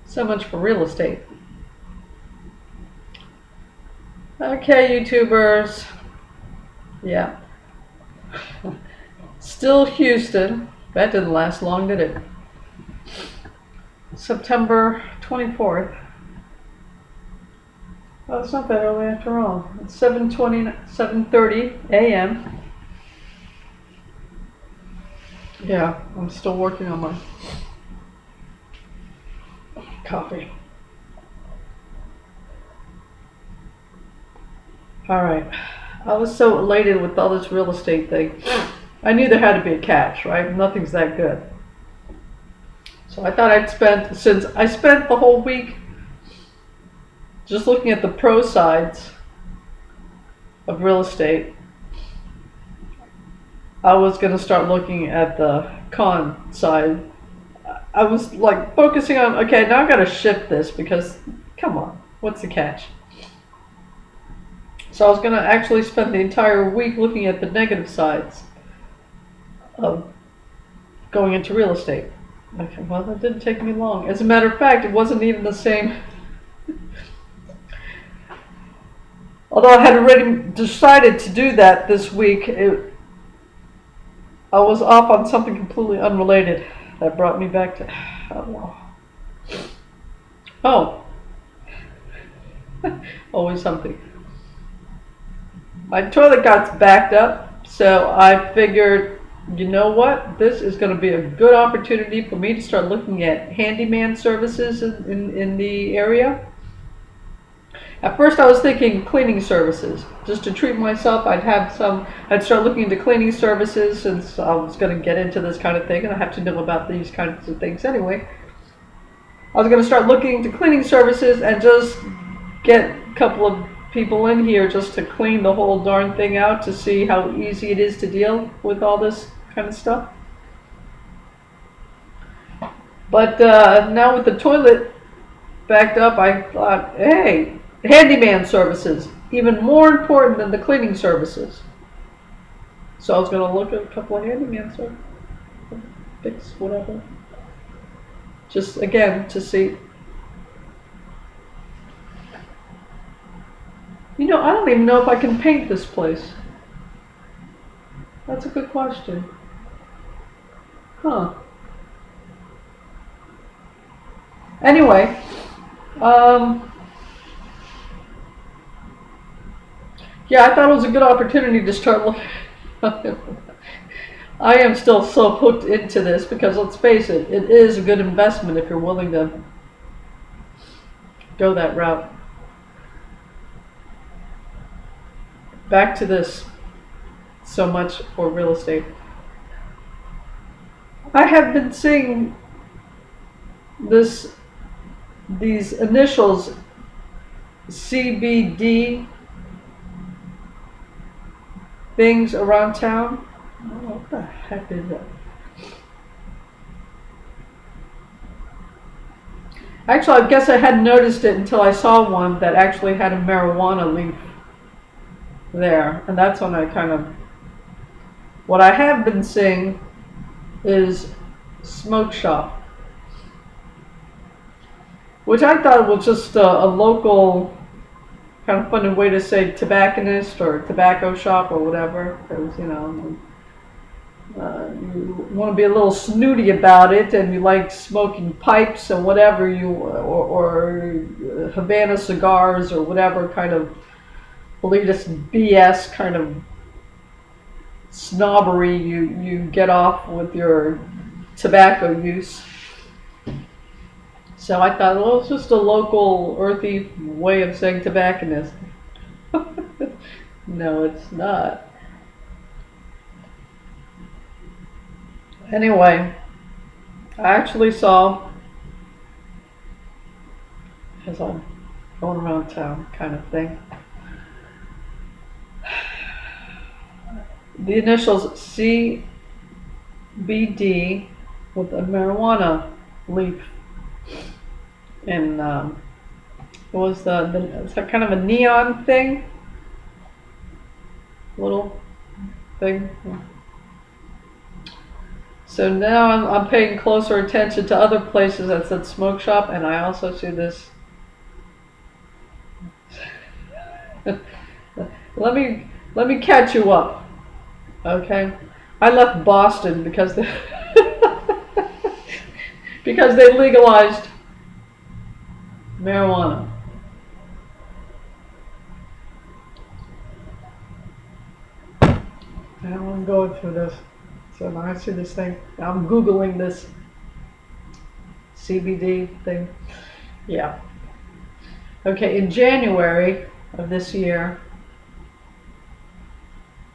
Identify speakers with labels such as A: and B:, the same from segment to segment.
A: So much for real estate. Okay, YouTubers. Yeah. Still Houston. That didn't last long, did it? September 24th. Well, it's not that early after all. It's 7:30 a.m. Yeah, I'm still working on my coffee. All right. I was so elated with all this real estate thing. I knew there had to be a catch, right? Nothing's that good. So I thought since I spent the whole week just looking at the pro sides of real estate, I was going to start looking at the con side. I was like focusing on, okay, now I've got to shift this because, come on, what's the catch? So I was going to actually spend the entire week looking at the negative sides of going into real estate. Okay, well, that didn't take me long. As a matter of fact, it wasn't even the same. Although I had already decided to do that this week, I was off on something completely unrelated that brought me back to. Oh. Always something. My toilet got backed up, so I figured, you know what? This is going to be a good opportunity for me to start looking at handyman services in the area. At first I was thinking cleaning services. Just to treat myself, I'd start looking into cleaning services since I was going to get into this kind of thing and I have to know about these kinds of things anyway. I was going to start looking into cleaning services and just get a couple of people in here just to clean the whole darn thing out to see how easy it is to deal with all this kind of stuff. But now with the toilet backed up, I thought, hey, handyman services, even more important than the cleaning services. So I was going to look at a couple of handyman services, fix whatever. Just again to see. You know, I don't even know if I can paint this place. That's a good question. Huh. Anyway, yeah, I thought it was a good opportunity to start looking. I am still so hooked into this because let's face it, it is a good investment if you're willing to go that route. Back to this. So much for real estate. I have been seeing these initials CBD things around town. Oh, what the heck is that? Actually, I guess I hadn't noticed it until I saw one that actually had a marijuana leaf there, and that's when I kind of. What I have been seeing is smoke shop, which I thought was just a local kind of funny way to say tobacconist or tobacco shop or whatever, because you want to be a little snooty about it and you like smoking pipes and whatever or Havana cigars or whatever kind of elitist BS kind of snobbery you get off with your tobacco use. So I thought, well, it's just a local earthy way of saying tobacconist. No, it's not. Anyway, I actually saw, as I'm going around town kind of thing, the initials CBD with a marijuana leaf. And it was it's kind of a neon thing, little thing. So now I'm paying closer attention to other places that said smoke shop, and I also see this. let me catch you up, okay? I left Boston because they because they legalized marijuana. And I'm going through this. So now I see this thing. I'm Googling this CBD thing. Yeah. Okay, in January of this year,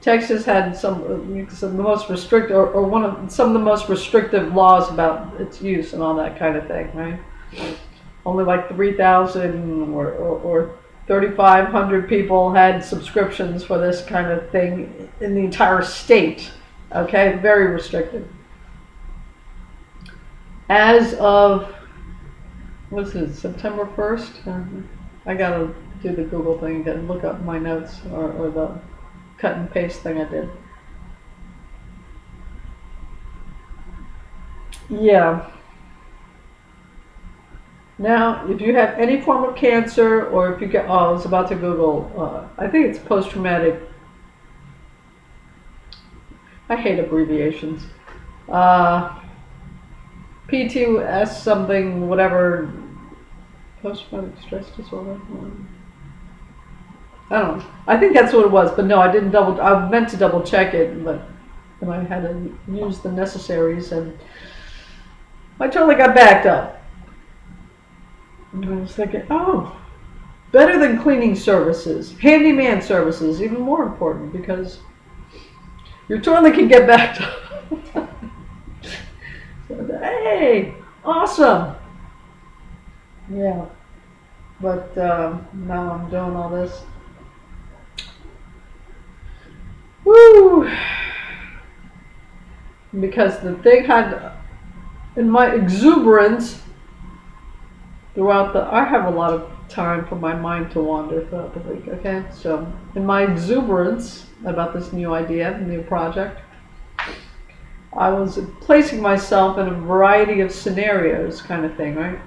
A: Texas had some of the most restrictive, or some of the most restrictive laws about its use and all that kind of thing, right? Only like 3,000 or 3,500 people had subscriptions for this kind of thing in the entire state. Okay, very restricted. As of, what's it, September 1st? I gotta do the Google thing again, look up my notes, or the cut and paste thing I did. Yeah. Now, if you have any form of cancer, or if you get, oh, I was about to Google, I think it's post-traumatic, I hate abbreviations, PTS something, whatever, post-traumatic stress disorder, I don't know, I think that's what it was, but no, I meant to double check it, but then I had to use the necessaries, and I totally got backed up. And I was thinking, oh, better than cleaning services, handyman services, even more important, because your toilet can get backed up. So, hey, awesome. Yeah, but now I'm doing all this. Woo! Because the thing had, in my exuberance, I have a lot of time for my mind to wander throughout the week, okay? So, in my exuberance about this new idea, new project, I was placing myself in a variety of scenarios, kind of thing, right?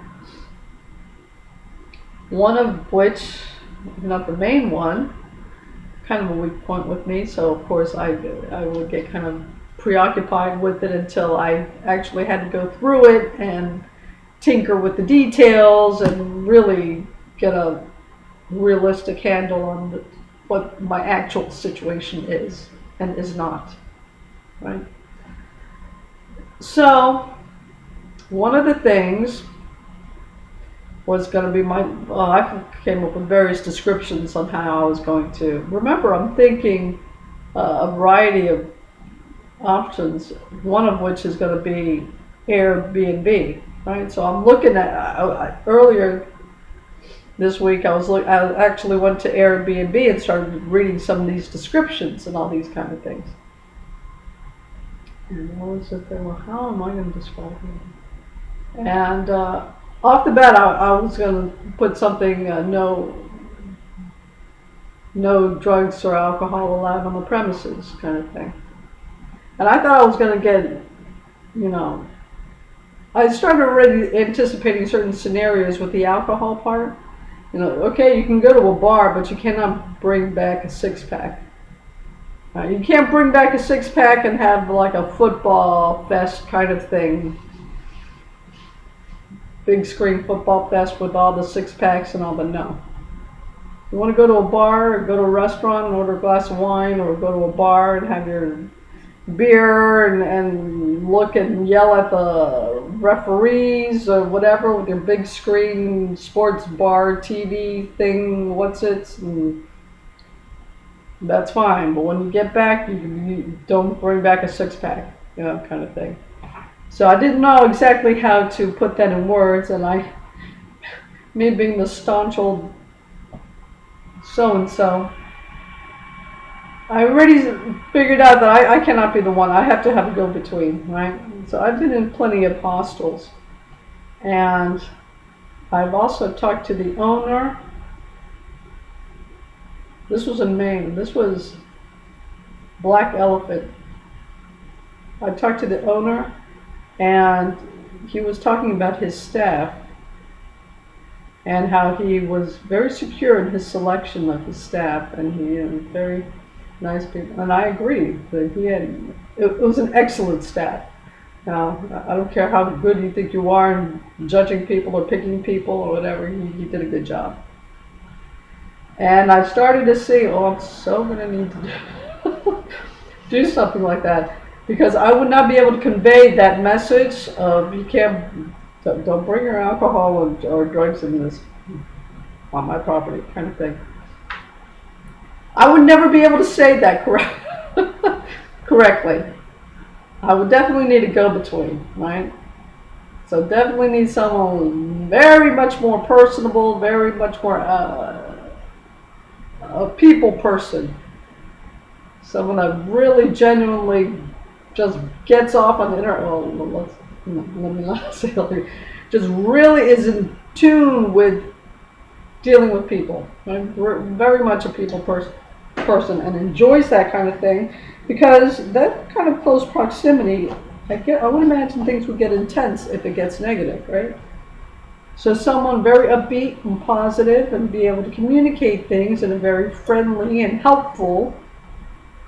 A: One of which, not the main one, kind of a weak point with me, so of course I would get kind of preoccupied with it until I actually had to go through it and tinker with the details and really get a realistic handle on what my actual situation is and is not, right? So one of the things was going to be I came up with various descriptions on how I was going to, remember I'm thinking a variety of options, one of which is going to be Airbnb. Right, so I'm looking at, earlier this week I actually went to Airbnb and started reading some of these descriptions and all these kind of things. And I was thinking, well, how am I going to describe it? And off the bat, I was going to put something, no drugs or alcohol allowed on the premises, kind of thing. And I thought I was going to get, I started already anticipating certain scenarios with the alcohol part. Okay, you can go to a bar, but you cannot bring back a six-pack. You can't bring back a six-pack and have like a football fest kind of thing. Big screen football fest with all the six-packs and all, but no. You want to go to a bar or go to a restaurant and order a glass of wine, or go to a bar and have your beer and look and yell at the referees or whatever with your big screen sports bar TV thing, and that's fine, but when you get back, you don't bring back a six-pack, kind of thing. So I didn't know exactly how to put that in words, and me being the staunch old so-and-so, I already figured out that I cannot be the one. I have to have a go-between, right? So I've been in plenty of hostels. And I've also talked to the owner. This was in Maine. This was Black Elephant. I talked to the owner, and he was talking about his staff and how he was very secure in his selection of his staff, and he had very nice people. And I agree that it was an excellent staff. Now, I don't care how good you think you are in judging people or picking people or whatever, he did a good job. And I started to see, oh, I'm so going to need to do something like that, because I would not be able to convey that message of you can't, don't bring your alcohol or drugs in this on my property kind of thing. I would never be able to say that correctly. I would definitely need a go-between, right? So definitely need someone very much more personable, very much more a people person. Someone that really genuinely just gets off on the internet. Well, let me not say that. Just really is in tune with dealing with people. I'm very much a people person and enjoys that kind of thing, because that kind of close proximity, I would imagine things would get intense if it gets negative, right? So someone very upbeat and positive and be able to communicate things in a very friendly and helpful,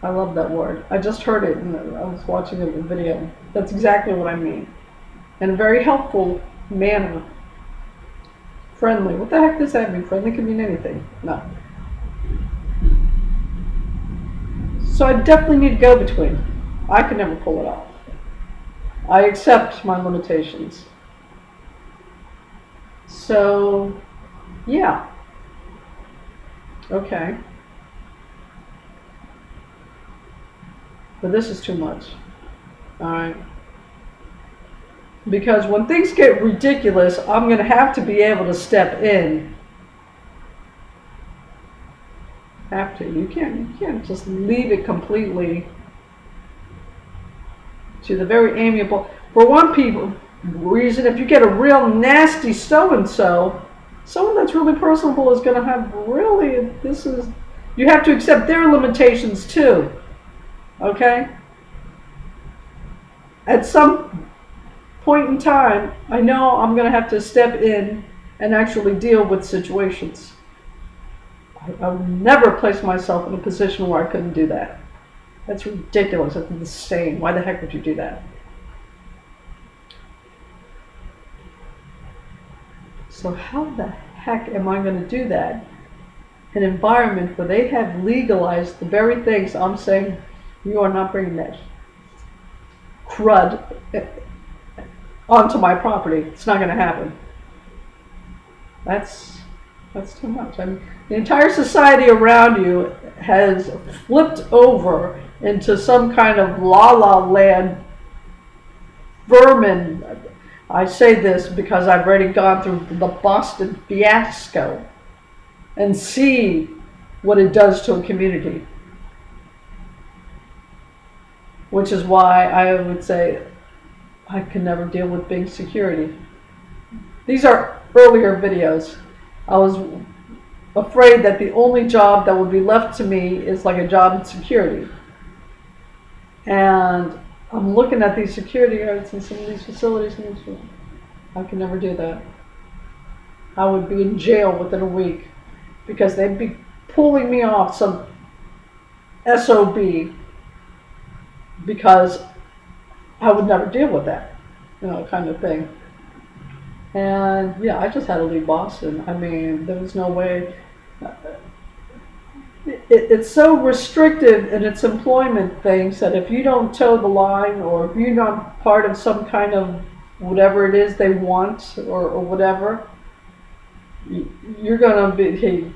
A: I love that word. I just heard it and I was watching a video. That's exactly what I mean. In a very helpful manner. Friendly. What the heck does that mean? Friendly can mean anything. No. So I definitely need to go between. I can never pull it off. I accept my limitations. So, yeah. Okay. But this is too much. Alright. Because when things get ridiculous, I'm going to have to be able to step in. Have to. You can't just leave it completely to the very amiable. For one reason, if you get a real nasty so-and-so, someone that's really personable is going to have really, you have to accept their limitations too. Okay? At some point in time, I know I'm going to have to step in and actually deal with situations. I would never place myself in a position where I couldn't do that. That's ridiculous. That's insane. Why the heck would you do that? So how the heck am I going to do that in an environment where they have legalized the very things I'm saying, you are not bringing that crud onto my property? It's not going to happen. That's too much. I mean, the entire society around you has flipped over into some kind of la-la land vermin. I say this because I've already gone through the Boston fiasco and see what it does to a community. Which is why I would say I can never deal with big security. These are earlier videos. I was afraid that the only job that would be left to me is like a job in security. And I'm looking at these security guards in some of these facilities and I can never do that. I would be in jail within a week because they'd be pulling me off some SOB because I would never deal with that, kind of thing. And yeah, I just had to leave Boston. I mean, there was no way. It's so restrictive in its employment things that if you don't toe the line or if you're not part of some kind of whatever it is they want or whatever, you're going to be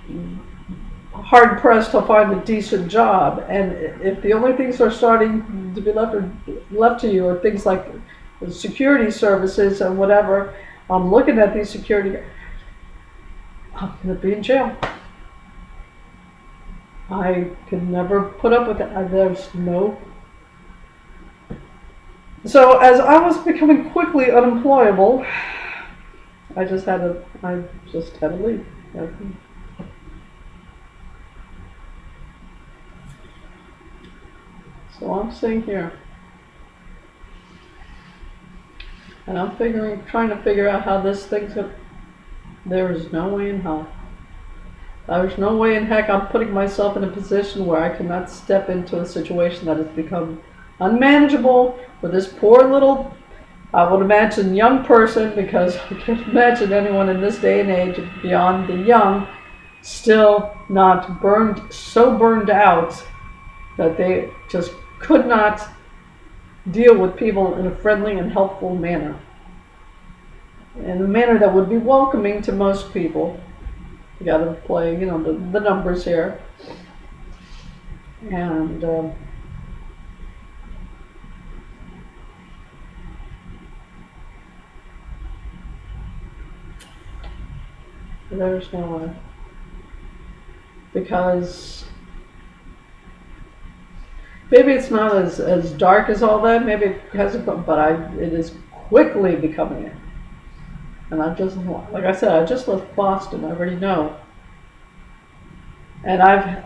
A: hard pressed to find a decent job. And if the only things are starting to be left to you are things like security services and whatever, I'm looking at these security, I'm going to be in jail. I could never put up with it. There's no. So as I was becoming quickly unemployable, I just had to leave. So I'm saying here, And I'm trying to figure out how this thing's gonna. There is no way in hell. There's no way in heck I'm putting myself in a position where I cannot step into a situation that has become unmanageable for this poor little, I would imagine, young person, because I can't imagine anyone in this day and age beyond the young still not so burned out that they just could not deal with people in a friendly and helpful manner. In a manner that would be welcoming to most people. You gotta play, the numbers here. And there's no way. Because maybe it's not as dark as all that. Maybe it hasn't, but it is quickly becoming it. And I just, like I said, I just left Boston. I already know. And I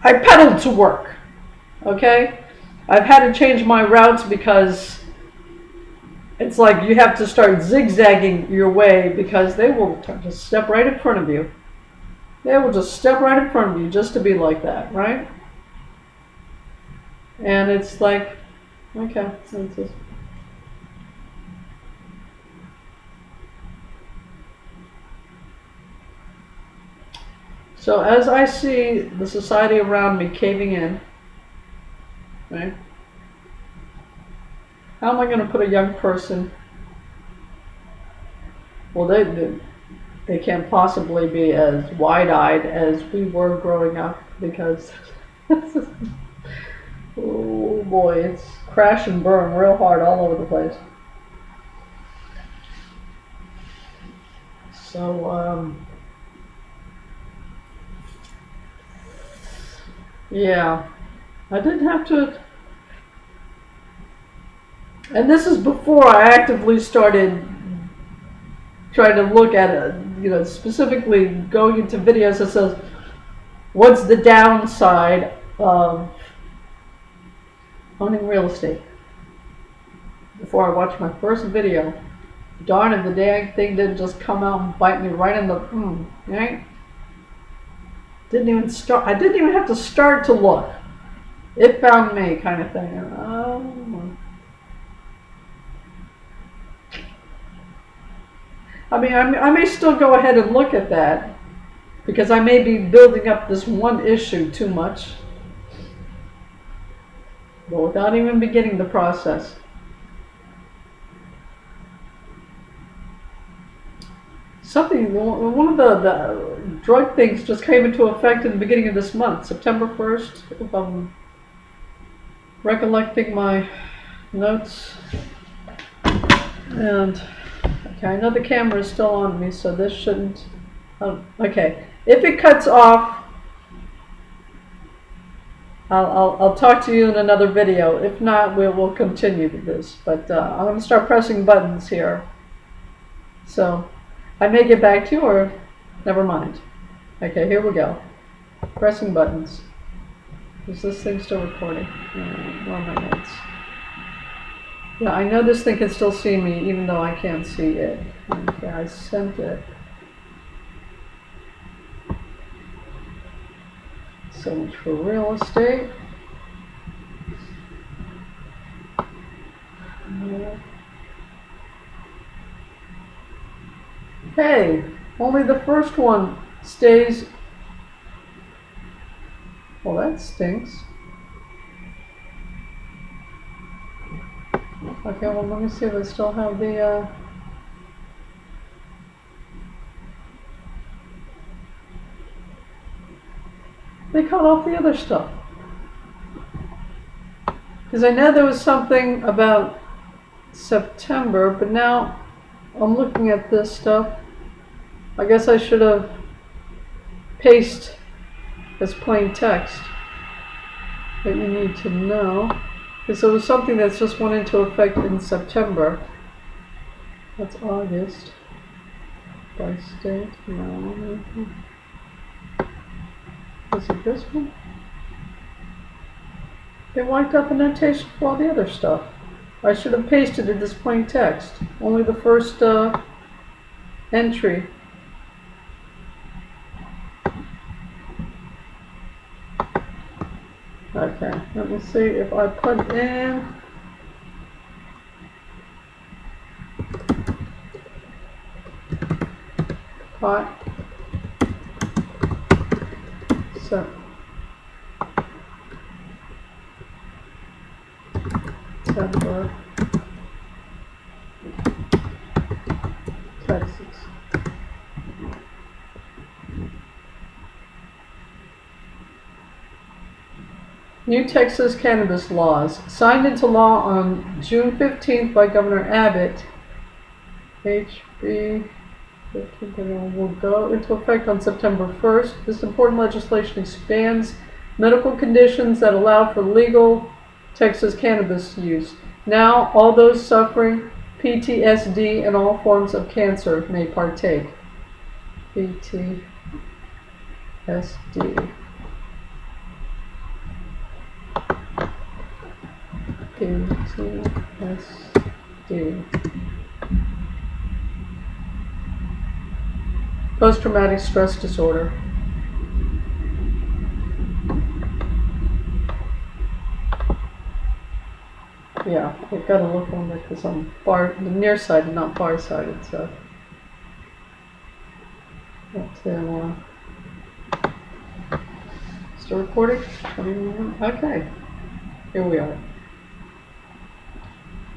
A: pedaled to work. Okay? I've had to change my routes because it's like you have to start zigzagging your way because they will just step right in front of you. They will just step right in front of you just to be like that, right? And it's like, okay, it's just. So as I see the society around me caving in, right? How am I going to put a young person? Well, they can't possibly be as wide-eyed as we were growing up because, oh boy, it's crash and burn real hard all over the place. So, yeah, I didn't have to. And this is before I actively started trying to look at it, specifically going into videos that says, what's the downside of owning real estate? Before I watched my first video, darn if the dang thing didn't just come out and bite me right in the, right? Didn't even start, I didn't even have to start to look. It found me, kind of thing. I mean, I may still go ahead and look at that because I may be building up this one issue too much, but without even beginning the process. One of the drug things just came into effect in the beginning of this month, September 1st, if I'm recollecting my notes. And okay, I know the camera is still on me, so this shouldn't. Okay, if it cuts off, I'll talk to you in another video. If not, we'll continue with this. But I'm going to start pressing buttons here. So I may get back to you, or never mind. Okay, here we go. Pressing buttons. Is this thing still recording? Where are my notes? Yeah, I know this thing can still see me, even though I can't see it. Okay, I sent it. So much for real estate. Hey, only the first one stays. Well, that stinks. Okay, well, let me see if I still have the, they cut off the other stuff. Because I know there was something about September, but now I'm looking at this stuff. I guess I should have pasted as plain text that you need to know. Because there was something that's just went into effect in September. That's August. By state. No. Was it this one? They wiped out the notation for all the other stuff. I should have pasted it as plain text. Only the first entry. Okay, let me see if I put in pot September, Texas. New Texas cannabis laws signed into law on June 15th by Governor Abbott. HB 15 will go into effect on September 1st. This important legislation expands medical conditions that allow for legal Texas cannabis use. Now, all those suffering PTSD and all forms of cancer may partake. PTSD. PTSD. Post-traumatic stress disorder. Yeah, I've got to look on it because I'm the nearsighted, not farsighted, so. Still recording? Okay, here we are.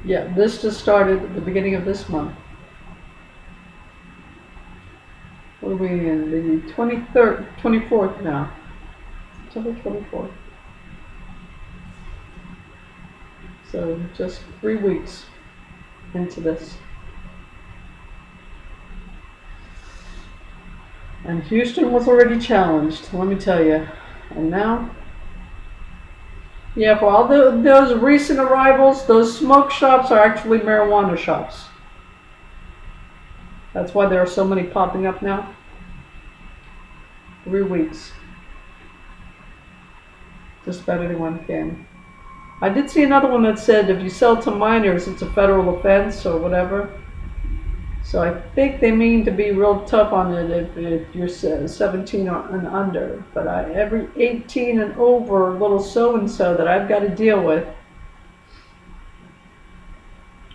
A: Yeah, this just started at the beginning of this month. What are we in? The 23rd, 24th now. September 24th. So just 3 weeks into this. And Houston was already challenged, let me tell you. And now, yeah, for all those recent arrivals, those smoke shops are actually marijuana shops. That's why there are so many popping up now. 3 weeks. Just about anyone can. I did see another one that said if you sell to minors, it's a federal offense or whatever. So I think they mean to be real tough on it if you're 17 and under. But every 18 and over little so-and-so that I've got to deal with,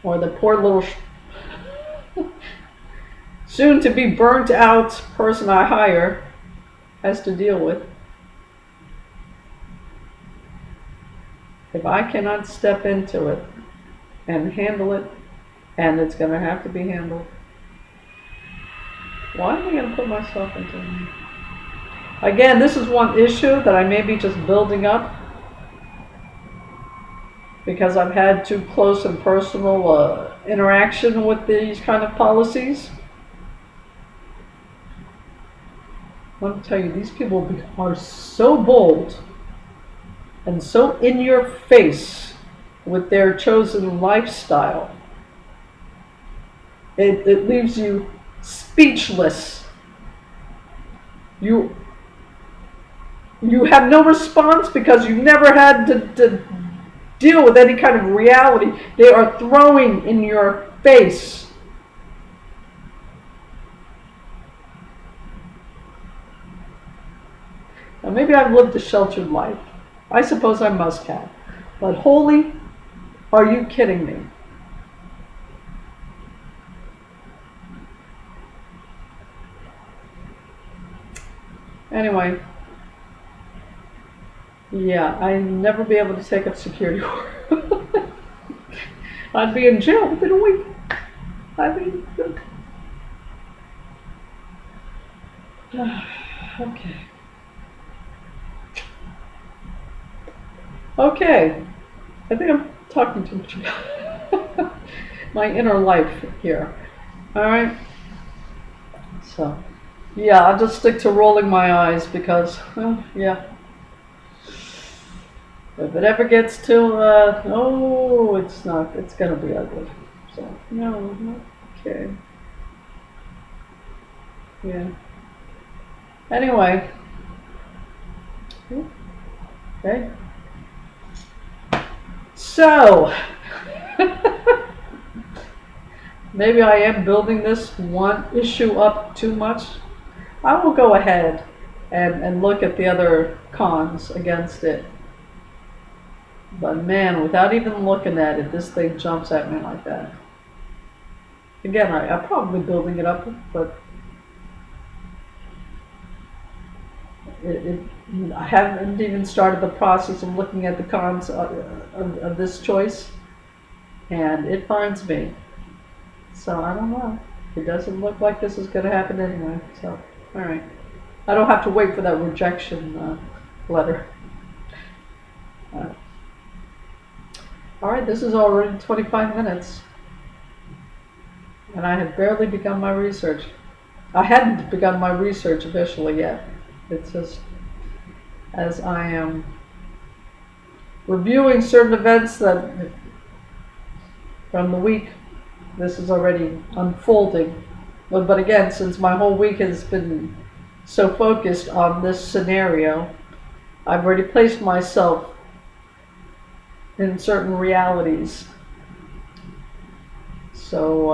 A: or the poor little soon to be burnt out person I hire has to deal with. If I cannot step into it and handle it, and it's going to have to be handled, why am I going to put myself into it? Again, this is one issue that I may be just building up because I've had too close and personal interaction with these kind of policies. Let me tell you, these people are so bold and so in your face with their chosen lifestyle. It leaves you speechless. You have no response because you've never had to deal with any kind of reality. They are throwing in your face. Now maybe I've lived a sheltered life. I suppose I must have. But holy, are you kidding me? Anyway, yeah, I'd never be able to take up security work. I'd be in jail within a week. Okay. Okay. I think I'm talking too much about my inner life here. Alright. So, yeah, I'll just stick to rolling my eyes because, well, yeah. If it ever gets to, it's gonna be ugly. So, no, okay. Yeah. Anyway. Okay. So, Maybe I am building this one issue up too much. I will go ahead and look at the other cons against it. But man, without even looking at it, this thing jumps at me like that. Again, I'm probably building it up, but I haven't even started the process of looking at the cons of this choice, and it finds me. So I don't know. It doesn't look like this is going to happen anyway. So, all right. I don't have to wait for that rejection letter. All right, this is already 25 minutes, and I have barely begun my research. I hadn't begun my research officially yet. It's just as I am reviewing certain events that from the week, this is already unfolding. But again, since my whole week has been so focused on this scenario, I've already placed myself in certain realities. So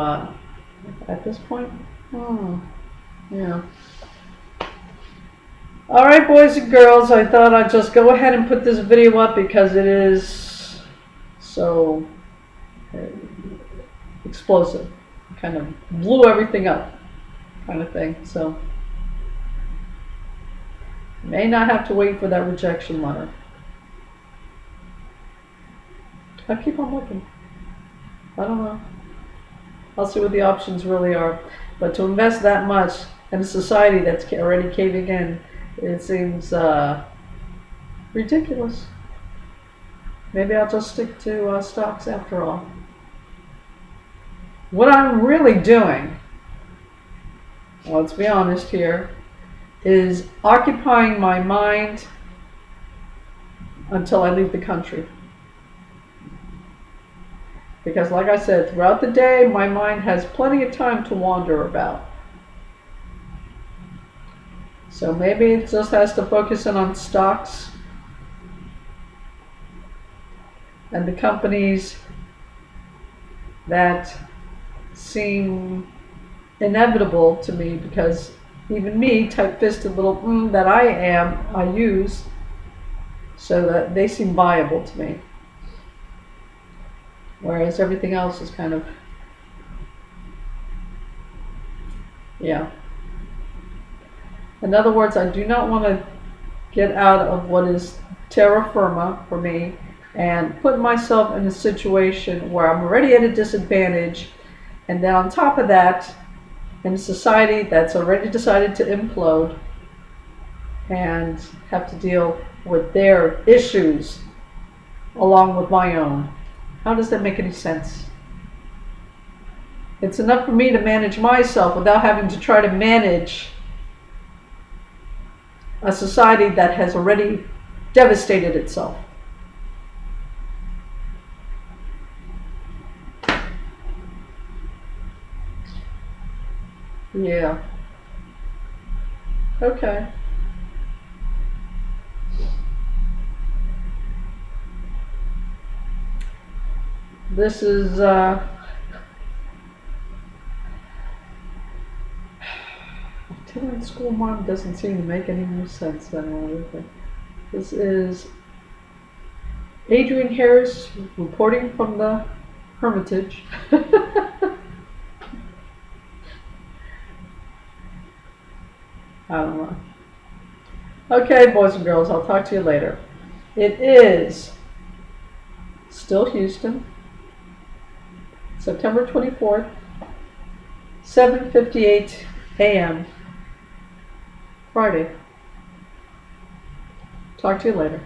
A: at this point, yeah. Alright, boys and girls, I thought I'd just go ahead and put this video up because it is so explosive. Kind of blew everything up, kind of thing. So, may not have to wait for that rejection letter. I'll keep on looking. I don't know. I'll see what the options really are. But to invest that much in a society that's already caving in, it seems ridiculous. Maybe I'll just stick to stocks after all. What I'm really doing, well, let's be honest here, is occupying my mind until I leave the country. Because like I said, throughout the day, my mind has plenty of time to wander about. So maybe it just has to focus in on stocks and the companies that seem inevitable to me, because even me, tight-fisted little that I am, I use, so that they seem viable to me. Whereas everything else is kind of, yeah. In other words, I do not want to get out of what is terra firma for me and put myself in a situation where I'm already at a disadvantage, and then on top of that, in a society that's already decided to implode and have to deal with their issues along with my own. How does that make any sense? It's enough for me to manage myself without having to try to manage a society that has already devastated itself. Yeah. Okay. This is attending school mom doesn't seem to make any more sense than another thing. This is Adrian Harris reporting from the Hermitage. I don't know. Okay, boys and girls, I'll talk to you later. It is still Houston, September 24th, 7:58 a.m. Friday. Talk to you later.